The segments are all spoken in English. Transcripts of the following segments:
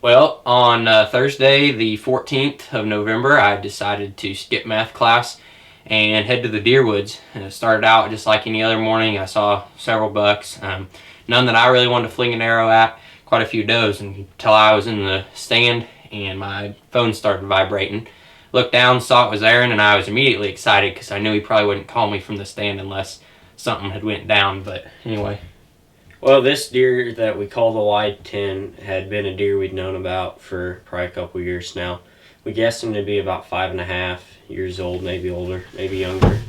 Well, on Thursday, the 14th of November, I decided to skip math class and head to the deer woods. And it started out just like any other morning. I saw several bucks, none that I really wanted to fling an arrow at, quite a few does, until I was in the stand and my phone started vibrating. Looked down, saw it was Aaron, and I was immediately excited because I knew he probably wouldn't call me from the stand unless something had went down. But anyway. Well, this deer that we call the Wide 10 had been a deer we'd known about for probably a couple years now. We guessed him to be about 5.5 years old, maybe older, maybe younger.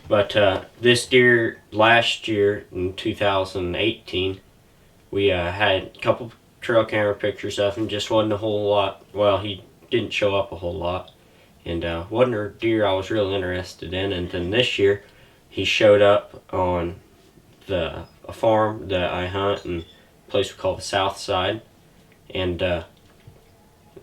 But this deer last year in 2018, we had a couple trail camera pictures of him. Just wasn't a whole lot. Well, he didn't show up a whole lot, and wasn't a deer I was real interested in. And then this year, he showed up on a farm that I hunt in a place we call the South Side, and the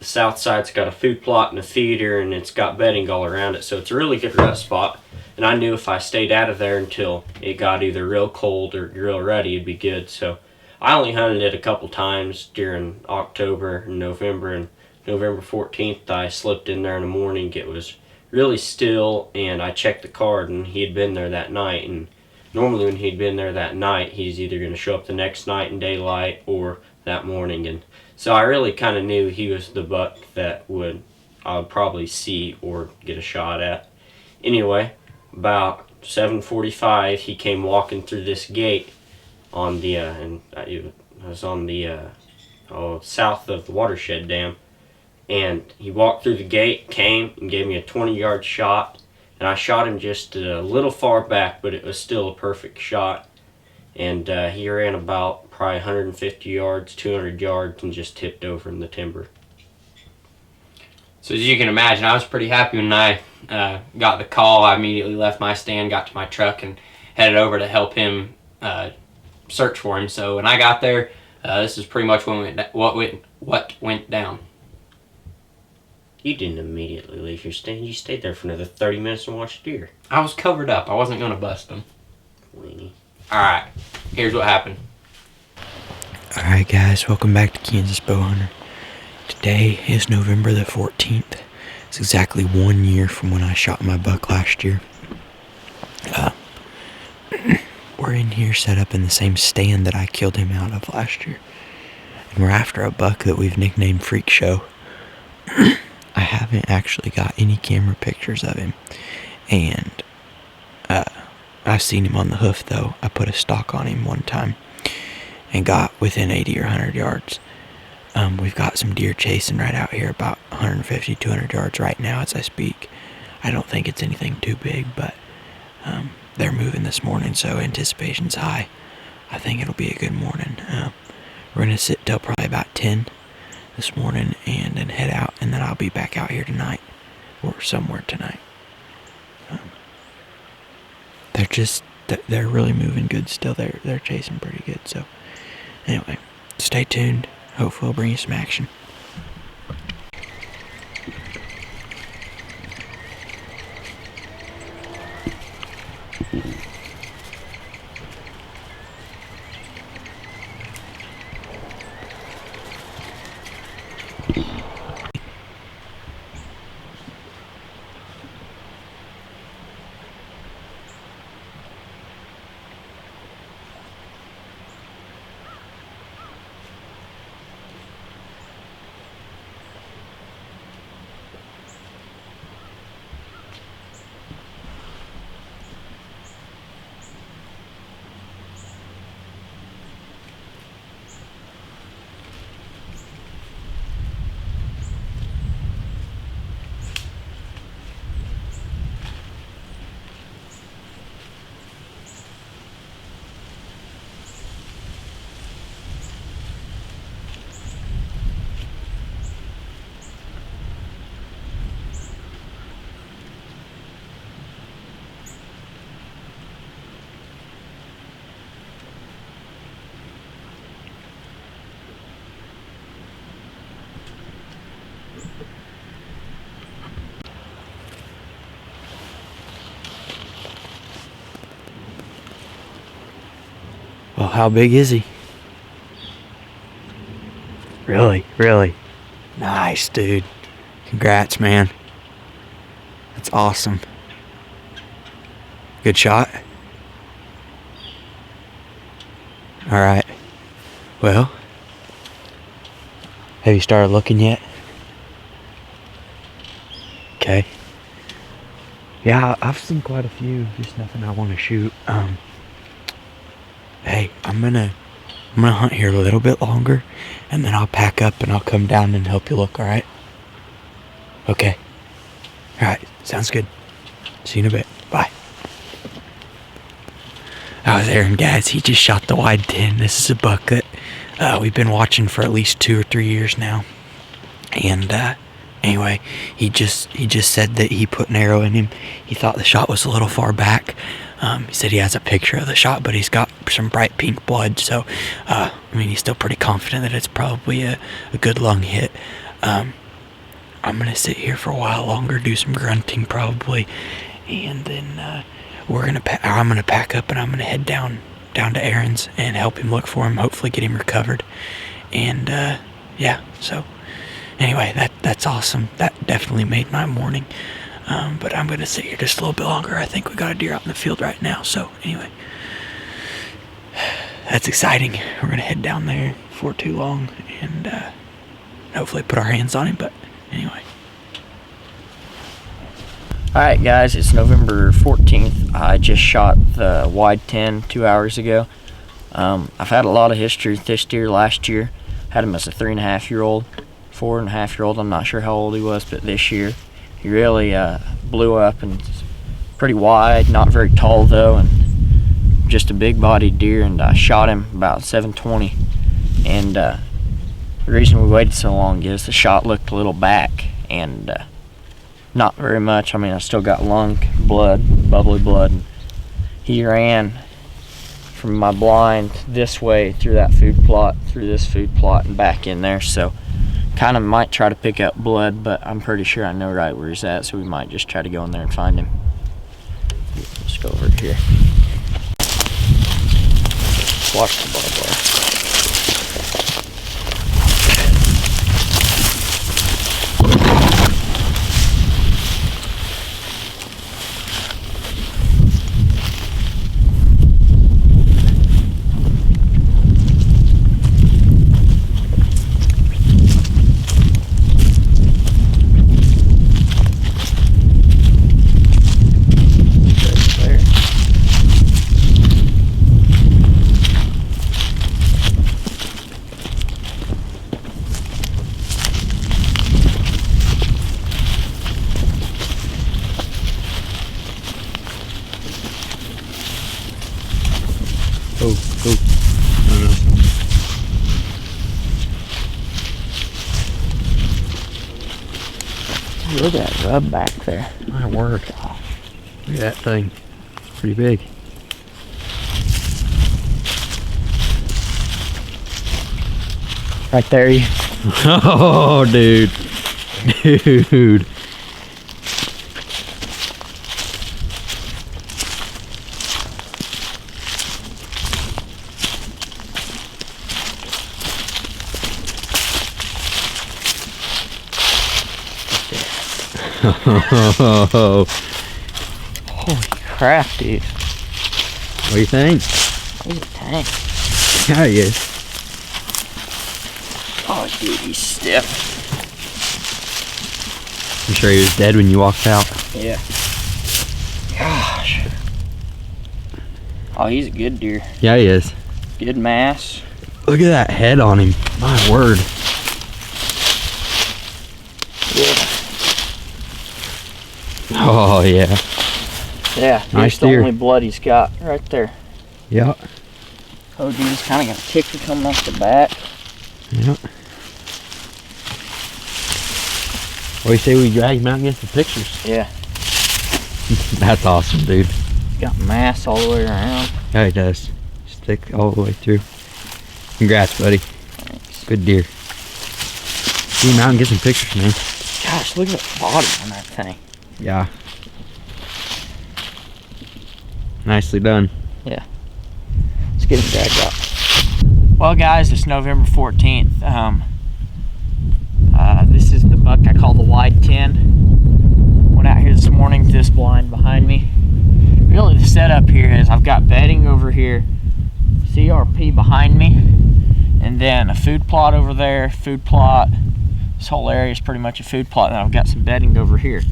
South Side's got a food plot and a feeder, and it's got bedding all around it, so it's a really good rut spot. And I knew if I stayed out of there until it got either real cold or real ruddy, it'd be good. So I only hunted it a couple times during October and November, and November 14th I slipped in there in the morning. It was really still, and I checked the card, and he had been there that night. And normally when he'd been there that night, he's either going to show up the next night in daylight or that morning. And so I really kind of knew he was the buck that I would probably see or get a shot at. Anyway, about 7:45, he came walking through this gate on the and it was on the south of the watershed dam. And he walked through the gate, came and gave me a 20-yard shot. And I shot him just a little far back, but it was still a perfect shot. And he ran about probably 150 yards, 200 yards, and just tipped over in the timber. So as you can imagine, I was pretty happy when I got the call. I immediately left my stand, got to my truck, and headed over to help him search for him. So when I got there, this is pretty much what went down. You didn't immediately leave your stand. You stayed there for another 30 minutes and watched deer. I was covered up. I wasn't going to bust them. Weenie. Alright, here's what happened. Alright guys, welcome back to Kansas Bowhunter. Today is November the 14th. It's exactly 1 year from when I shot my buck last year. We're in here set up in the same stand that I killed him out of last year. And we're after a buck that we've nicknamed Freak Show. I haven't actually got any camera pictures of him, and I've seen him on the hoof though. I put a stock on him one time and got within 80 or 100 yards. We've got some deer chasing right out here about 150, 200 yards right now as I speak. I don't think it's anything too big, but they're moving this morning, so anticipation's high. I think it'll be a good morning. We're going to sit till probably about 10 this morning and then head out, and then I'll be back out here tonight or somewhere tonight. They're really moving good still. They're chasing pretty good. So anyway, stay tuned. Hopefully we'll bring you some action. Well, how big is he? Really? Nice, dude. Congrats, man. That's awesome. Good shot. All right. Well, have you started looking yet? Okay. Yeah, I've seen quite a few. Just nothing I want to shoot. Hey, I'm gonna hunt here a little bit longer, and then I'll pack up and I'll come down and help you look. All right? Okay. All right. Sounds good. See you in a bit. Bye. I was Aaron, guys. He just shot the wide 10. This is a buck that we've been watching for at least 2 or 3 years now. And anyway, he just said that he put an arrow in him. He thought the shot was a little far back. He said he has a picture of the shot, but he's got some bright pink blood. So, I mean, he's still pretty confident that it's probably a good lung hit. I'm gonna sit here for a while longer, do some grunting probably, and then I'm gonna pack up and I'm gonna head down to Aaron's and help him look for him. Hopefully, get him recovered. And yeah. So anyway, that's awesome. That definitely made my morning. But I'm gonna sit here just a little bit longer. I think we got a deer out in the field right now. So anyway, that's exciting. We're gonna head down there before too long and hopefully put our hands on him. But anyway. Alright guys, it's November 14th. I just shot the wide 10 2 hours ago. I've had a lot of history with this deer last year. Had him as a 3.5-year-old, 4.5-year-old. I'm not sure how old he was, but this year he really blew up and pretty wide, not very tall though, and just a big bodied deer. And I shot him about 7:20. And the reason we waited so long is the shot looked a little back and not very much. I mean, I still got lung blood, bubbly blood. And he ran from my blind this way through that food plot, through this food plot, and back in there. So kind of might try to pick up blood, but I'm pretty sure I know right where he's at, so we might just try to go in there and find him. Let's go over here. Watch the barbed wire. Look at that rub back there. My word. Look at that thing. Pretty big. Right there. Oh, dude. Dude. Oh, Holy crap, dude. what do you think? He's a tank. Yeah, he is. Oh, dude, he's stiff. I'm sure he was dead when you walked out. Yeah. Gosh. Oh, he's a good deer. Yeah, he is. Good mass. Look at that head on him. My word. Yeah. Oh, yeah. Yeah, Nice here's the deer. only blood he's got right there. Yeah. Oh, dude, he's kind of got a kicker coming off the back. Yeah. What do you say we drag him out and get some pictures? Yeah. That's awesome, dude. Got mass all the way around. Yeah, he does. Stick all the way through. Congrats, buddy. Thanks. Good deer. Get him out and get some pictures, man. Gosh, look at the body on that thing. Yeah. Nicely done. Yeah. Let's get him dragged out. Well, guys, it's November 14th. this blind behind me. Really the setup here is I've got bedding over here, CRP behind me, and then a food plot over there, food plot. This whole area is pretty much a food plot, and I've got some bedding over here.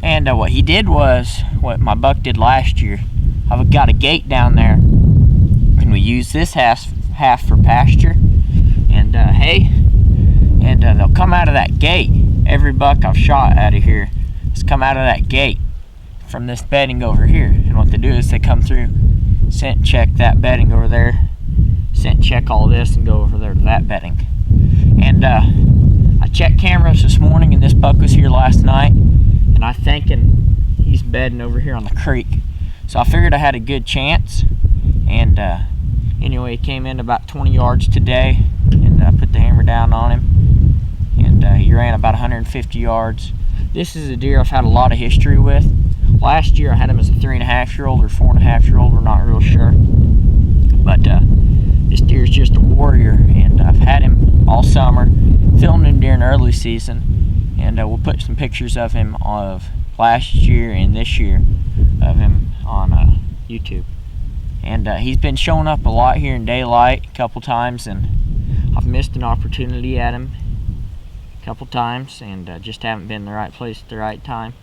And what he did was, what my buck did last year, I've got a gate down there, and we use this half for pasture and hay, and they'll come out of that gate. Every buck I've shot out of here has come out of that gate from this bedding over here. And what they do is they come through, scent check that bedding over there, scent check all this, and go over there to that bedding. And I checked cameras this morning, and this buck was here last night, and I'm thinking he's bedding over here on the creek. So I figured I had a good chance, and anyway, he came in about 20 yards today, and I put the hammer down on him, and he ran about 150 yards. This is a deer I've had a lot of history with. Last year I had him as a 3.5-year-old or 4.5-year-old, we're not real sure. But this deer is just a warrior, and I've had him all summer, filmed him during early season, and we'll put some pictures of him of last year and this year of him on YouTube. And he's been showing up a lot here in daylight a couple times, and I've missed an opportunity at him a couple times, and just haven't been in the right place at the right time.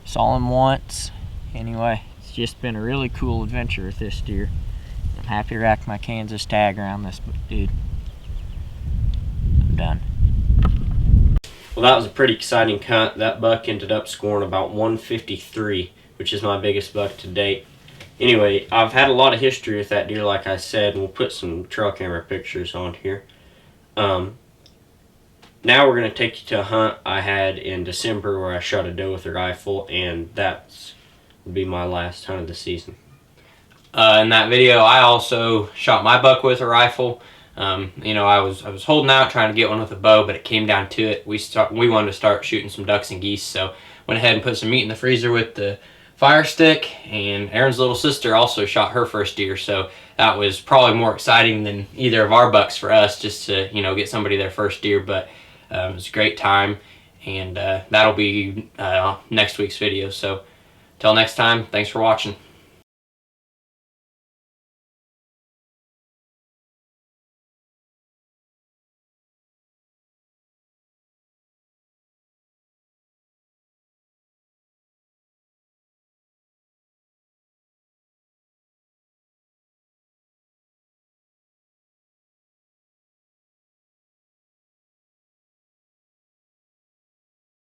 Saw him once. Anyway, it's just been a really cool adventure with this deer. I'm happy to rack my Kansas tag around this dude. I'm done. Well, that was a pretty exciting hunt. That buck ended up scoring about 153, which is my biggest buck to date. Anyway, I've had a lot of history with that deer, like I said, and we'll put some trail camera pictures on here. Now we're going to take you to a hunt I had in December where I shot a doe with a rifle, and that would be my last hunt of the season. In that video, I also shot my buck with a rifle. You know, I was holding out trying to get one with a bow, but it came down to it. We wanted to start shooting some ducks and geese, so went ahead and put some meat in the freezer with the fire stick. And Aaron's little sister also shot her first deer, so that was probably more exciting than either of our bucks for us, just to get somebody their first deer. But it was a great time, and that'll be next week's video. So till next time, thanks for watching.